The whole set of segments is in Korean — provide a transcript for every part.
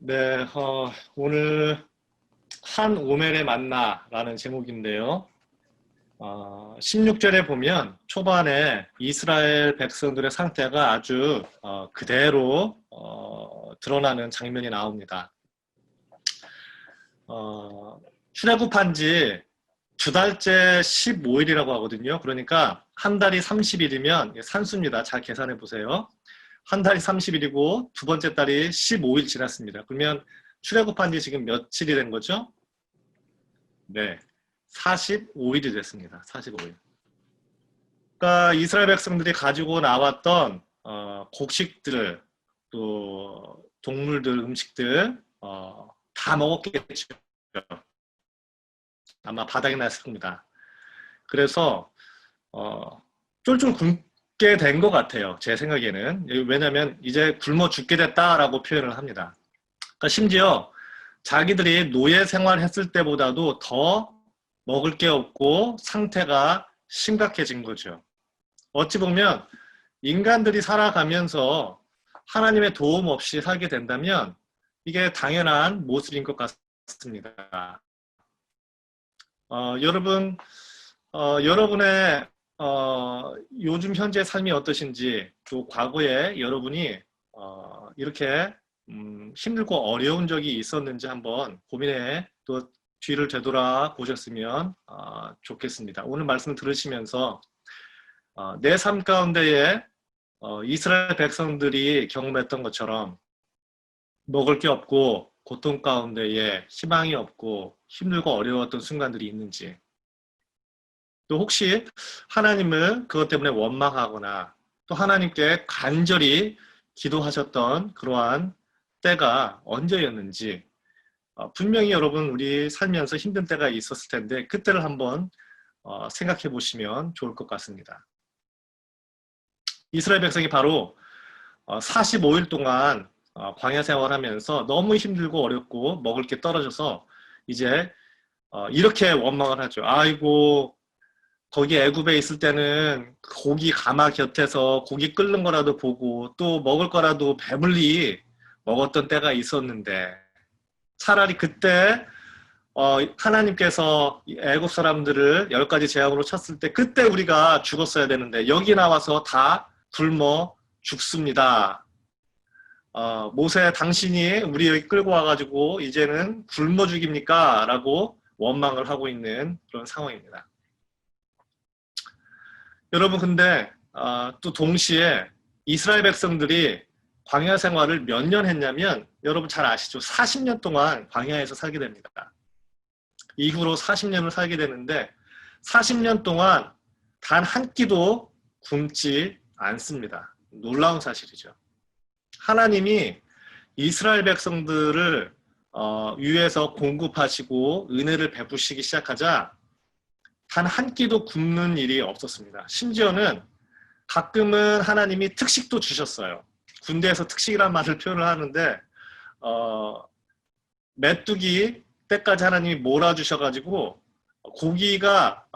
네, 오늘 한 오멜의 만나라는 제목인데요. 16절에 보면 초반에 이스라엘 백성들의 상태가 아주 그대로 드러나는 장면이 나옵니다. 출애굽한 지 두 달째 15일이라고 하거든요. 그러니까 한 달이 30일이면 산수입니다. 잘 계산해 보세요. 한 달이 30일이고 두 번째 달이 15일 지났습니다. 그러면 출애굽한 지 지금 며칠이 된 거죠? 네, 45일이 됐습니다. 45일. 그러니까 이스라엘 백성들이 가지고 나왔던 곡식들, 또 동물들, 음식들 다 먹었겠죠. 아마 바닥이 났을 겁니다. 그래서 쫄쫄 굶게 된 것 같아요. 제 생각에는. 왜냐하면 이제 굶어 죽게 됐다라고 표현을 합니다. 그러니까 심지어 자기들이 노예 생활했을 때보다도 더 먹을 게 없고 상태가 심각해진 거죠. 어찌 보면 인간들이 살아가면서 하나님의 도움 없이 살게 된다면 이게 당연한 모습인 것 같습니다. 여러분, 여러분의 요즘 현재 삶이 어떠신지, 또 과거에 여러분이 이렇게 힘들고 어려운 적이 있었는지 한번 고민해 또 뒤를 되돌아 보셨으면 좋겠습니다. 오늘 말씀 들으시면서 내 삶 가운데에 이스라엘 백성들이 경험했던 것처럼 먹을 게 없고 고통 가운데에 희망이 없고 힘들고 어려웠던 순간들이 있는지, 또 혹시 하나님을 그것 때문에 원망하거나 또 하나님께 간절히 기도하셨던 그러한 때가 언제였는지, 분명히 여러분 우리 살면서 힘든 때가 있었을 텐데 그때를 한번 생각해 보시면 좋을 것 같습니다. 이스라엘 백성이 바로 45일 동안 광야 생활하면서 너무 힘들고 어렵고 먹을 게 떨어져서 이제 이렇게 원망을 하죠. 아이고, 거기 애굽에 있을 때는 고기 가마 곁에서 고기 끓는 거라도 보고 또 먹을 거라도 배불리 먹었던 때가 있었는데, 차라리 그때 하나님께서 애굽 사람들을 10가지 재앙으로 쳤을 때 그때 우리가 죽었어야 되는데 여기 나와서 다 굶어 죽습니다. 모세, 당신이 우리 여기 끌고 와가지고 이제는 굶어 죽입니까? 라고 원망을 하고 있는 그런 상황입니다. 여러분, 근데 또 동시에 이스라엘 백성들이 광야 생활을 몇 년 했냐면 여러분 잘 아시죠? 40년 동안 광야에서 살게 됩니다. 이후로 40년을 살게 되는데 40년 동안 단 한 끼도 굶지 않습니다. 놀라운 사실이죠. 하나님이 이스라엘 백성들을 위에서 공급하시고 은혜를 베푸시기 시작하자 단 한 끼도 굶는 일이 없었습니다. 심지어는 가끔은 하나님이 특식도 주셨어요. 군대에서 특식이란 말을 표현을 하는데 메뚜기 때까지 하나님이 몰아주셔가지고 고기가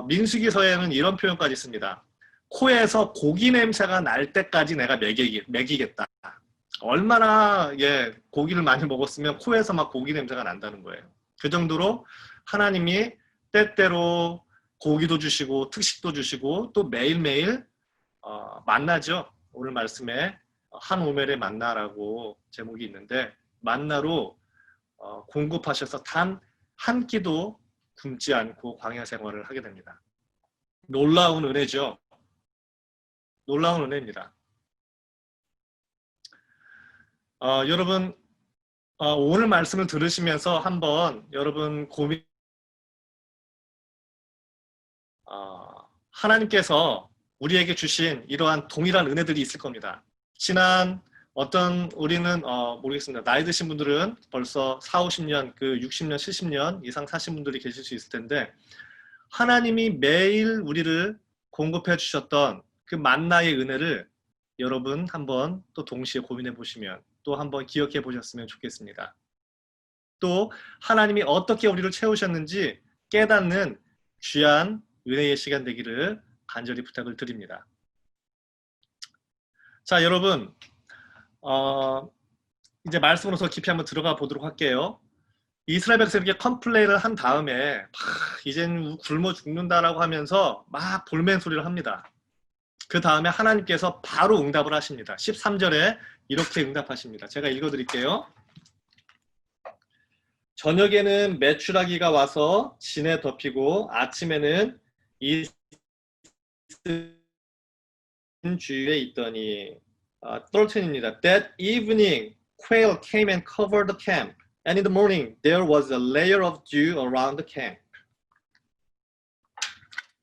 민수기서에는 이런 표현까지 있습니다. 코에서 고기 냄새가 날 때까지 내가 먹이겠다. 얼마나 고기를 많이 먹었으면 코에서 막 고기 냄새가 난다는 거예요. 그 정도로 하나님이 때때로 고기도 주시고 특식도 주시고 또 매일매일 만나죠. 오늘 말씀에 한 오멜의 만나라고 제목이 있는데 만나로 공급하셔서 단 한 끼도 굶지 않고 광야 생활을 하게 됩니다. 놀라운 은혜죠. 놀라운 은혜입니다. 여러분 오늘 말씀을 들으시면서 한번 여러분 고민 하나님께서 우리에게 주신 이러한 동일한 은혜들이 있을 겁니다. 지난 어떤 우리는 모르겠습니다. 나이 드신 분들은 벌써 4, 50년, 60년, 70년 이상 사신 분들이 계실 수 있을 텐데 하나님이 매일 우리를 공급해 주셨던 그 만나의 은혜를 여러분 한번 또 동시에 고민해 보시면 또 한번 기억해 보셨으면 좋겠습니다. 또 하나님이 어떻게 우리를 채우셨는지 깨닫는 귀한 은혜의 시간 되기를 간절히 부탁을 드립니다. 자, 여러분 이제 말씀으로 더 깊이 한번 들어가 보도록 할게요. 이스라엘 백성이 이렇게 컴플레인을 한 다음에 이젠 굶어 죽는다라고 하면서 막 볼멘 소리를 합니다. 그 다음에 하나님께서 바로 응답을 하십니다. 13절에 이렇게 응답하십니다. 제가 읽어드릴게요. 저녁에는 메추라기가 와서 진에 덮이고 아침에는 이스 주위에 있더니 13입니다. That evening quail came and covered the camp. And in the morning there was a layer of dew around the camp.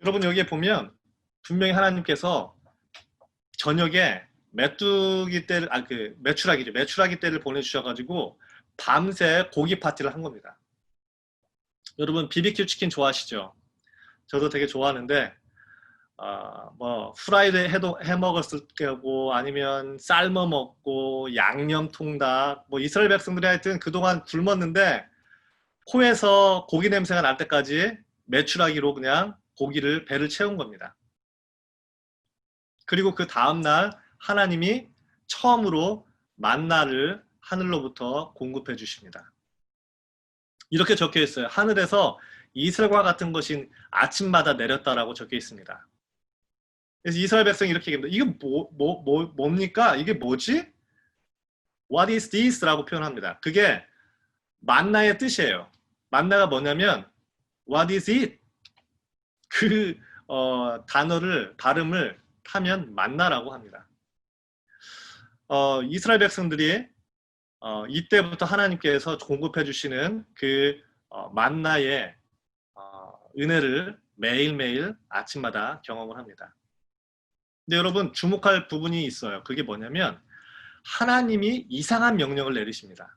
여러분 여기에 보면 분명히 하나님께서 저녁에 메뚜기 떼를 메추라기죠. 메추라기 떼를 보내주셔가지고 밤새 고기 파티를 한 겁니다. 여러분 BBQ 치킨 좋아하시죠? 저도 되게 좋아하는데 뭐 후라이드 해 먹었을 거고 아니면 삶아 먹고 양념 통닭 뭐 이스라엘 백성들이 하여튼 그동안 굶었는데 코에서 고기 냄새가 날 때까지 메추라기로 그냥 고기를 배를 채운 겁니다. 그리고 그 다음날 하나님이 처음으로 만나를 하늘로부터 공급해 주십니다. 이렇게 적혀 있어요. 하늘에서 이슬과 같은 것이 아침마다 내렸다라고 적혀 있습니다. 그래서 이스라엘 백성이 이렇게 얘기합니다. 이게 뭡니까? 이게 뭐지? What is this? 라고 표현합니다. 그게 만나의 뜻이에요. 만나가 뭐냐면 What is it? 그 발음을 타면 만나라고 합니다. 이스라엘 백성들이 이때부터 하나님께서 공급해 주시는 그 만나의 은혜를 매일매일 아침마다 경험을 합니다. 근데 여러분 주목할 부분이 있어요. 그게 뭐냐면 하나님이 이상한 명령을 내리십니다.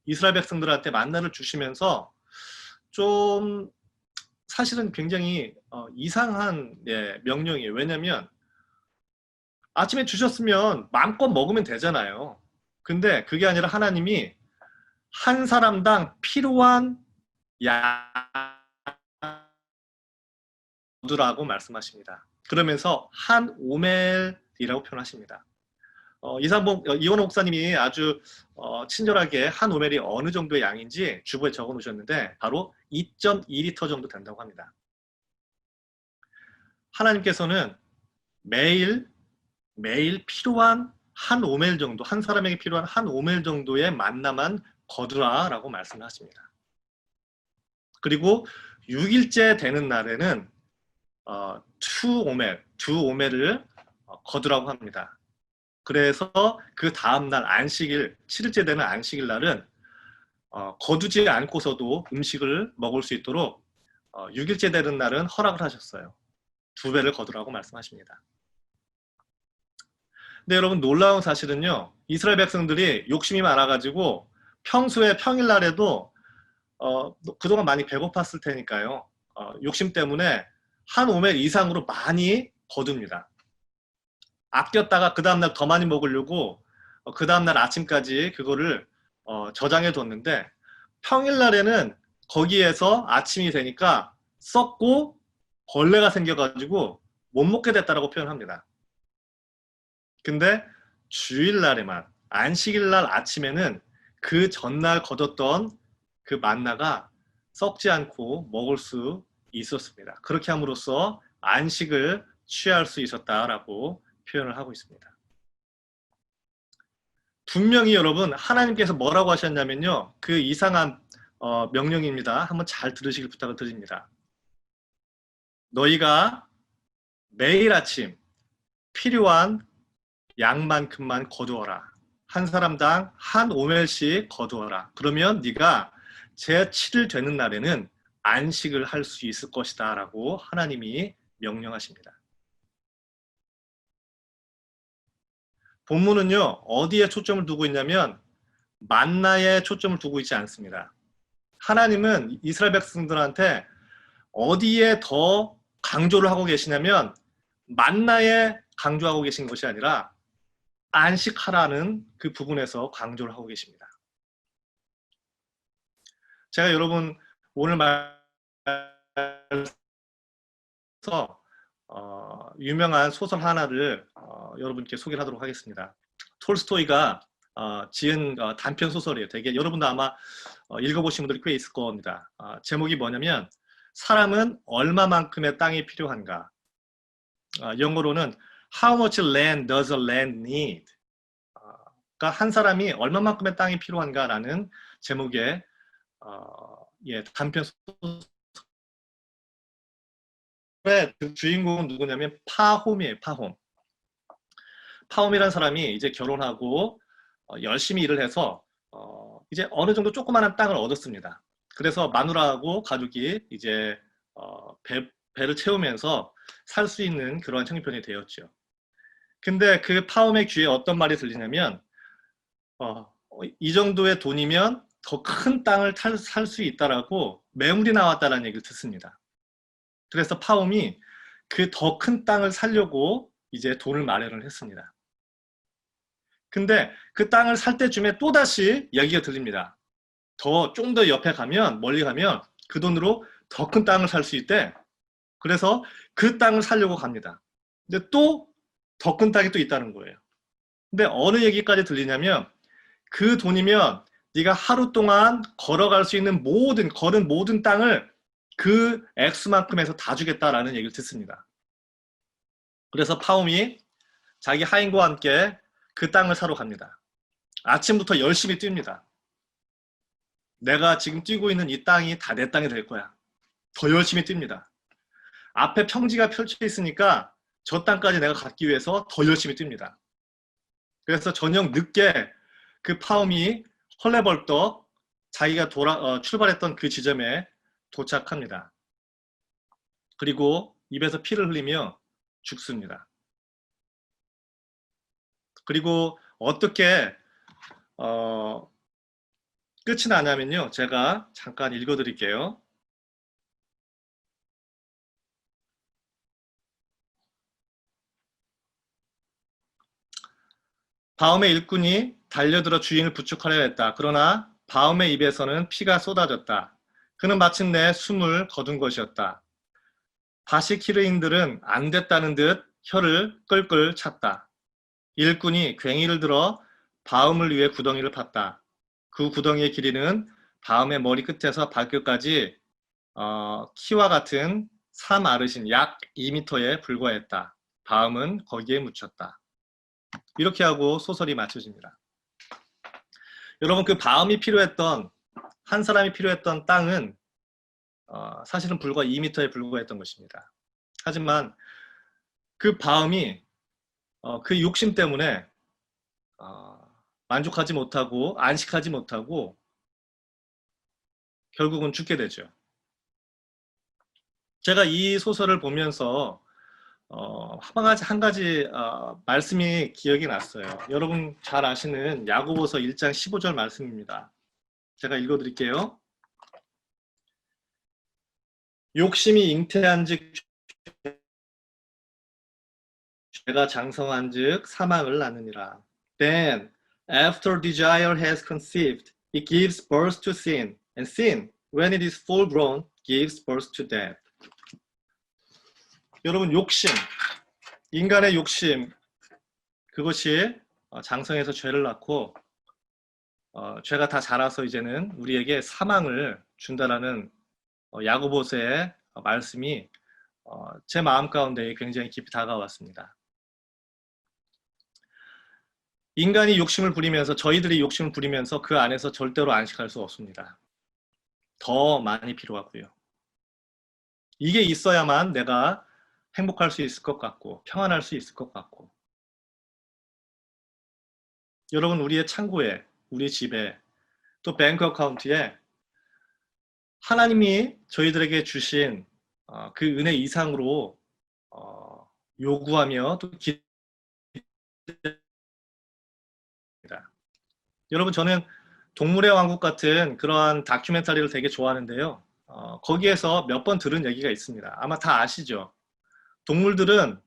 이스라엘 백성들한테 만나를 주시면서 좀 사실은 굉장히 이상한 명령이에요. 왜냐면 아침에 주셨으면 마음껏 먹으면 되잖아요. 근데 그게 아니라 하나님이 한 사람당 필요한 양으라고 말씀하십니다. 그러면서 한 오멜이라고 표현하십니다. 이원호 목사님이 아주 친절하게 한 오멜이 어느 정도의 양인지 주보에 적어 놓으셨는데 바로 2.2리터 정도 된다고 합니다. 하나님께서는 매일 필요한 한 오멜 정도, 한 사람에게 필요한 한 오멜 정도의 만나만 거두라라고 말씀하십니다. 그리고 6일째 되는 날에는 두 오멜을 거두라고 합니다. 그래서 그 다음날 안식일, 7일째 되는 안식일 날은 거두지 않고서도 음식을 먹을 수 있도록 6일째 되는 날은 허락을 하셨어요. 2배를 거두라고 말씀하십니다. 근데 여러분 놀라운 사실은요. 이스라엘 백성들이 욕심이 많아가지고 평소에 평일날에도 그동안 많이 배고팠을 테니까요. 욕심 때문에 한 오멜 이상으로 많이 거둡니다. 아꼈다가 그 다음날 더 많이 먹으려고 그 다음날 아침까지 그거를 저장해 뒀는데 평일날에는 거기에서 아침이 되니까 썩고 벌레가 생겨가지고 못 먹게 됐다라고 표현합니다. 근데 주일날에만 안식일날 아침에는 그 전날 거뒀던 그 만나가 썩지 않고 먹을 수 있었습니다. 그렇게 함으로써 안식을 취할 수 있었다라고 표현을 하고 있습니다. 분명히 여러분 하나님께서 뭐라고 하셨냐면요. 그 이상한 명령입니다. 한번 잘 들으시길 부탁을 드립니다. 너희가 매일 아침 필요한 양만큼만 거두어라. 한 사람당 한 오멜씩 거두어라. 그러면 네가 제7일 되는 날에는 안식을 할 수 있을 것이다 라고 하나님이 명령하십니다. 본문은요 어디에 초점을 두고 있냐면 만나에 초점을 두고 있지 않습니다. 하나님은 이스라엘 백성들한테 어디에 더 강조를 하고 계시냐면 만나에 강조하고 계신 것이 아니라 안식하라는 그 부분에서 강조를 하고 계십니다. 제가 여러분 오늘 유명한 소설 하나를 여러분께 소개를 하도록 하겠습니다. 톨스토이가 지은 단편 소설이에요. 되게 여러분도 아마 읽어보신 분들이 꽤 있을 겁니다. 제목이 뭐냐면 사람은 얼마만큼의 땅이 필요한가. 영어로는 How much land does a land need? 그러니까 한 사람이 얼마만큼의 땅이 필요한가라는 제목의 단편 소설의 주인공은 누구냐면 파홈이에요. 파홈. 파홈이라는 사람이 이제 결혼하고 열심히 일을 해서 이제 어느 정도 조그마한 땅을 얻었습니다. 그래서 마누라하고 가족이 이제 배를 채우면서 살 수 있는 그런 형편이 되었죠. 근데 그 파홈의 귀에 어떤 말이 들리냐면 이 정도의 돈이면 더 큰 땅을 살 수 있다라고 매물이 나왔다는 얘기를 듣습니다. 그래서 파홈이 그 더 큰 땅을 사려고 이제 돈을 마련을 했습니다. 근데 그 땅을 살 때쯤에 또다시 이야기가 들립니다. 좀 더 옆에 가면, 멀리 가면 그 돈으로 더 큰 땅을 살 수 있대. 그래서 그 땅을 사려고 갑니다. 근데 또 더 큰 땅이 또 있다는 거예요. 근데 어느 얘기까지 들리냐면 그 돈이면 네가 하루 동안 걸어갈 수 있는 걸은 모든 땅을 그 액수만큼에서 다 주겠다라는 얘기를 듣습니다. 그래서 파움이 자기 하인과 함께 그 땅을 사러 갑니다. 아침부터 열심히 뜁니다. 내가 지금 뛰고 있는 이 땅이 다 내 땅이 될 거야. 더 열심히 뜁니다. 앞에 평지가 펼쳐 있으니까 저 땅까지 내가 갖기 위해서 더 열심히 뜁니다. 그래서 저녁 늦게 그 파움이 헐레벌떡 자기가 출발했던 그 지점에 도착합니다. 그리고 입에서 피를 흘리며 죽습니다. 그리고 어떻게 끝이 나냐면요. 제가 잠깐 읽어드릴게요. 바움의 일꾼이 달려들어 주인을 부축하려 했다. 그러나 바움의 입에서는 피가 쏟아졌다. 그는 마침내 숨을 거둔 것이었다. 바시키르인들은 안 됐다는 듯 혀를 끌끌 찼다. 일꾼이 괭이를 들어 바움을 위해 구덩이를 팠다. 그 구덩이의 길이는 바움의 머리 끝에서 발끝까지 키와 같은 3아르신 약 2m에 불과했다. 바움은 거기에 묻혔다. 이렇게 하고 소설이 마쳐집니다. 여러분 그 바움이 필요했던 한 사람이 필요했던 땅은 사실은 불과 2m에 불과했던 것입니다. 하지만 그 바움이 그 욕심 때문에 만족하지 못하고 안식하지 못하고 결국은 죽게 되죠. 제가 이 소설을 보면서 한 가지 말씀이 기억이 났어요. 여러분 잘 아시는 야고보서 1장 15절 말씀입니다. 제가 읽어드릴게요. 욕심이 잉태한즉 죄가 장성한즉 사망을 낳느니라. Then, after desire has conceived, it gives birth to sin, and sin, when it is full grown, gives birth to death. 여러분 욕심, 인간의 욕심, 그것이 장성해서 죄를 낳고 죄가 다 자라서 이제는 우리에게 사망을 준다라는 야고보서의 말씀이 제 마음 가운데 굉장히 깊이 다가왔습니다. 인간이 욕심을 부리면서 저희들이 욕심을 부리면서 그 안에서 절대로 안식할 수 없습니다. 더 많이 필요하고요. 이게 있어야만 내가 행복할 수 있을 것 같고 평안할 수 있을 것 같고 여러분 우리의 창고에 우리 집에 또 뱅크 어카운트에 하나님이 저희들에게 주신 그 은혜 이상으로 요구하며 또 기도합니다. 여러분 저는 동물의 왕국 같은 그러한 다큐멘터리를 되게 좋아하는데요. 거기에서 몇 번 들은 얘기가 있습니다. 아마 다 아시죠? 동물들은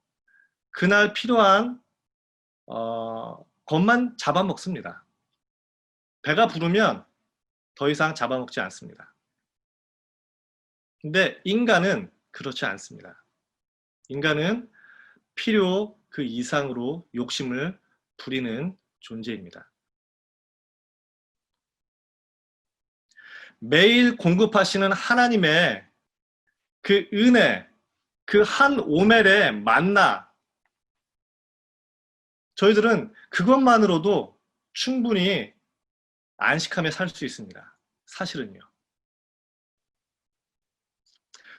그날 필요한 것만 잡아먹습니다. 배가 부르면 더 이상 잡아먹지 않습니다. 근데 인간은 그렇지 않습니다. 인간은 필요 그 이상으로 욕심을 부리는 존재입니다. 매일 공급하시는 하나님의 그 은혜, 그 한 오멜의 만나, 저희들은 그것만으로도 충분히 안식하며 살 수 있습니다. 사실은요.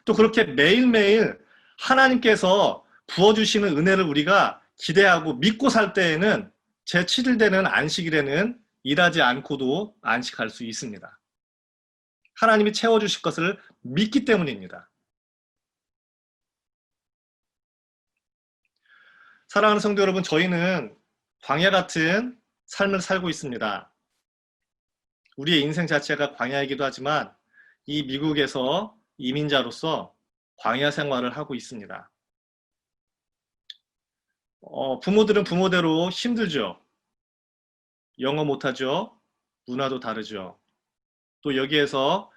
또 그렇게 매일매일 하나님께서 부어주시는 은혜를 우리가 기대하고 믿고 살 때에는 제7일 되는 안식일에는 일하지 않고도 안식할 수 있습니다. 하나님이 채워주실 것을 믿기 때문입니다. 사랑하는 성도 여러분, 저희는 광야 같은 삶을 살고 있습니다. 우리의 인생 자체가 광야이기도 하지만 이 미국에서 이민자로서 광야 생활을 하고 있습니다. 부모들은 부모대로 힘들죠. 영어 못하죠. 문화도 다르죠. 또 여기에서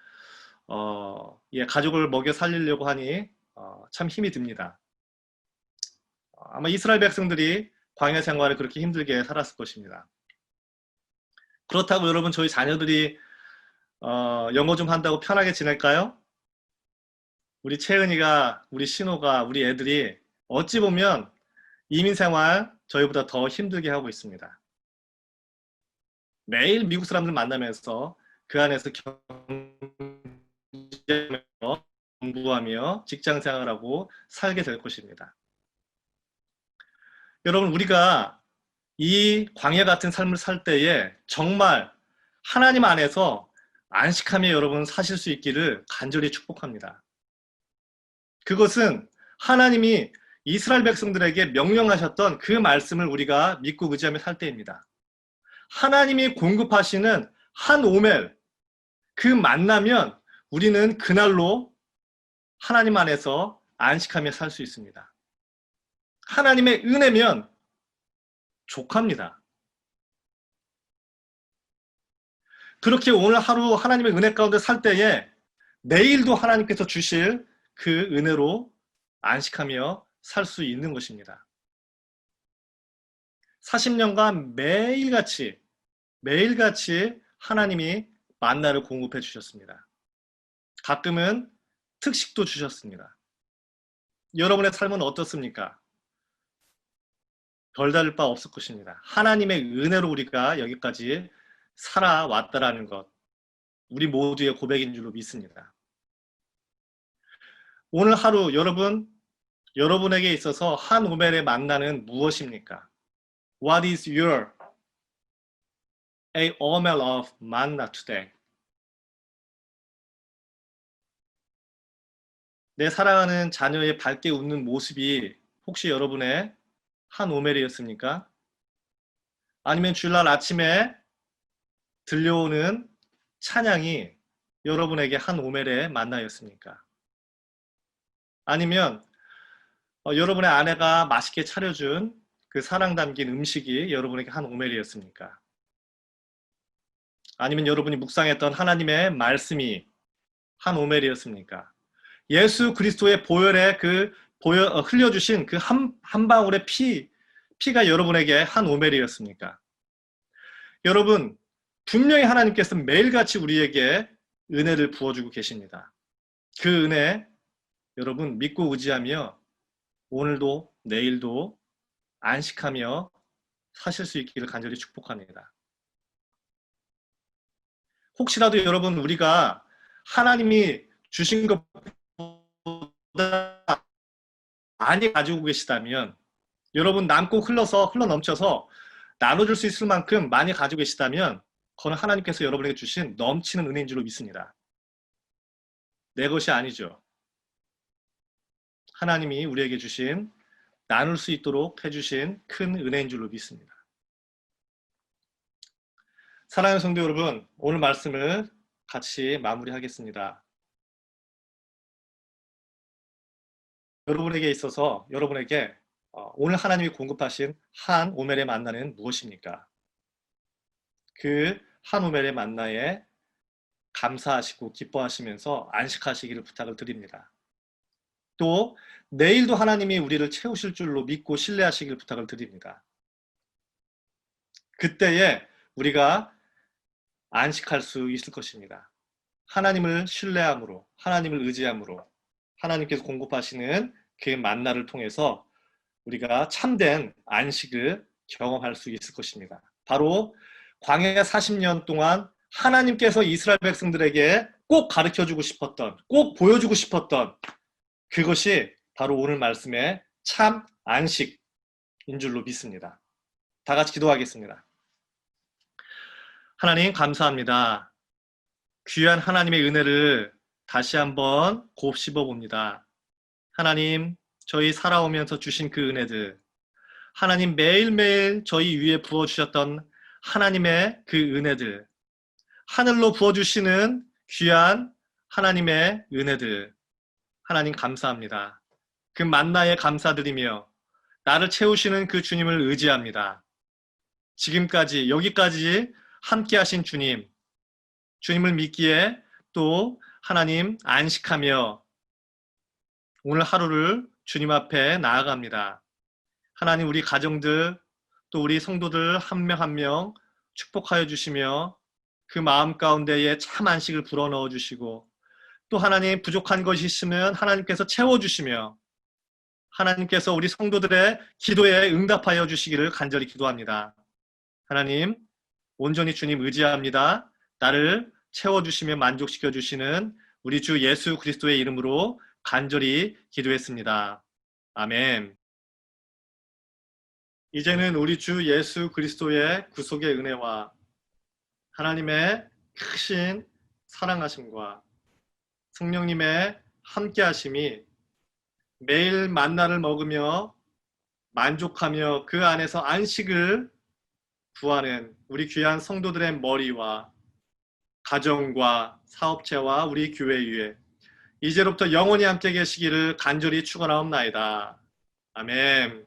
가족을 먹여 살리려고 하니 참 힘이 듭니다. 아마 이스라엘 백성들이 광야 생활을 그렇게 힘들게 살았을 것입니다. 그렇다고 여러분 저희 자녀들이 영어 좀 한다고 편하게 지낼까요? 우리 채은이가, 우리 신호가, 우리 애들이 어찌 보면 이민 생활 저희보다 더 힘들게 하고 있습니다. 매일 미국 사람들 만나면서 그 안에서 경쟁하며 공부하며 직장 생활하고 살게 될 것입니다. 여러분, 우리가 이 광야 같은 삶을 살 때에 정말 하나님 안에서 안식하며 여러분 사실 수 있기를 간절히 축복합니다. 그것은 하나님이 이스라엘 백성들에게 명령하셨던 그 말씀을 우리가 믿고 의지하며 살 때입니다. 하나님이 공급하시는 한 오멜, 그 만나면 우리는 그날로 하나님 안에서 안식하며 살 수 있습니다. 하나님의 은혜면 족합니다. 그렇게 오늘 하루 하나님의 은혜 가운데 살 때에 내일도 하나님께서 주실 그 은혜로 안식하며 살 수 있는 것입니다. 40년간 매일같이 하나님이 만나를 공급해 주셨습니다. 가끔은 특식도 주셨습니다. 여러분의 삶은 어떻습니까? 별다를 바 없을 것입니다. 하나님의 은혜로 우리가 여기까지 살아왔다라는 것, 우리 모두의 고백인 줄로 믿습니다. 오늘 하루 여러분에게 있어서 한 오멜의 만나는 무엇입니까? What is your a omer of manna today? 내 사랑하는 자녀의 밝게 웃는 모습이 혹시 여러분의 한 오멜이었습니까? 아니면 주일날 아침에 들려오는 찬양이 여러분에게 한 오멜의 만나였습니까? 아니면 여러분의 아내가 맛있게 차려준 그 사랑 담긴 음식이 여러분에게 한 오멜이었습니까? 아니면 여러분이 묵상했던 하나님의 말씀이 한 오멜이었습니까? 예수 그리스도의 보혈에 흘려주신 그 한 방울의 피가 여러분에게 한 오멜이었습니까? 여러분, 분명히 하나님께서 매일같이 우리에게 은혜를 부어주고 계십니다. 그 은혜 여러분 믿고 의지하며 오늘도 내일도 안식하며 사실 수 있기를 간절히 축복합니다. 혹시라도 여러분 우리가 하나님이 주신 것보다 많이 가지고 계시다면, 여러분 남고 흘러 넘쳐서 나눠줄 수 있을 만큼 많이 가지고 계시다면 그건 하나님께서 여러분에게 주신 넘치는 은혜인 줄로 믿습니다. 내 것이 아니죠. 하나님이 우리에게 주신, 나눌 수 있도록 해주신 큰 은혜인 줄로 믿습니다. 사랑하는 성도 여러분, 오늘 말씀을 같이 마무리하겠습니다. 여러분에게 있어서 여러분에게 오늘 하나님이 공급하신 한 오멜의 만나는 무엇입니까? 그 한 오멜의 만나에 감사하시고 기뻐하시면서 안식하시기를 부탁을 드립니다. 또 내일도 하나님이 우리를 채우실 줄로 믿고 신뢰하시기를 부탁을 드립니다. 그때에 우리가 안식할 수 있을 것입니다. 하나님을 신뢰함으로, 하나님을 의지함으로 하나님께서 공급하시는 그 만나를 통해서 우리가 참된 안식을 경험할 수 있을 것입니다. 바로 광야 40년 동안 하나님께서 이스라엘 백성들에게 꼭 가르쳐주고 싶었던, 꼭 보여주고 싶었던 그것이 바로 오늘 말씀의 참 안식인 줄로 믿습니다. 다 같이 기도하겠습니다. 하나님 감사합니다. 귀한 하나님의 은혜를 다시 한번 곱씹어 봅니다. 하나님, 저희 살아오면서 주신 그 은혜들, 하나님 매일매일 저희 위에 부어주셨던 하나님의 그 은혜들, 하늘로 부어주시는 귀한 하나님의 은혜들, 하나님 감사합니다. 그 만나에 감사드리며 나를 채우시는 그 주님을 의지합니다. 지금까지 여기까지 함께 하신 주님, 주님을 믿기에 또 하나님 안식하며 오늘 하루를 주님 앞에 나아갑니다. 하나님 우리 가정들 또 우리 성도들 한 명 한 명 축복하여 주시며 그 마음 가운데에 참 안식을 불어넣어 주시고 또 하나님 부족한 것이 있으면 하나님께서 채워주시며 하나님께서 우리 성도들의 기도에 응답하여 주시기를 간절히 기도합니다. 하나님 온전히 주님 의지합니다. 나를 채워주시며 만족시켜 주시는 우리 주 예수 그리스도의 이름으로 간절히 기도했습니다. 아멘. 이제는 우리 주 예수 그리스도의 구속의 은혜와 하나님의 크신 사랑하심과 성령님의 함께하심이 매일 만나를 먹으며 만족하며 그 안에서 안식을 구하는 우리 귀한 성도들의 머리와 가정과 사업체와 우리 교회 위에 이제로부터 영원히 함께 계시기를 간절히 축원하옵나이다. 아멘.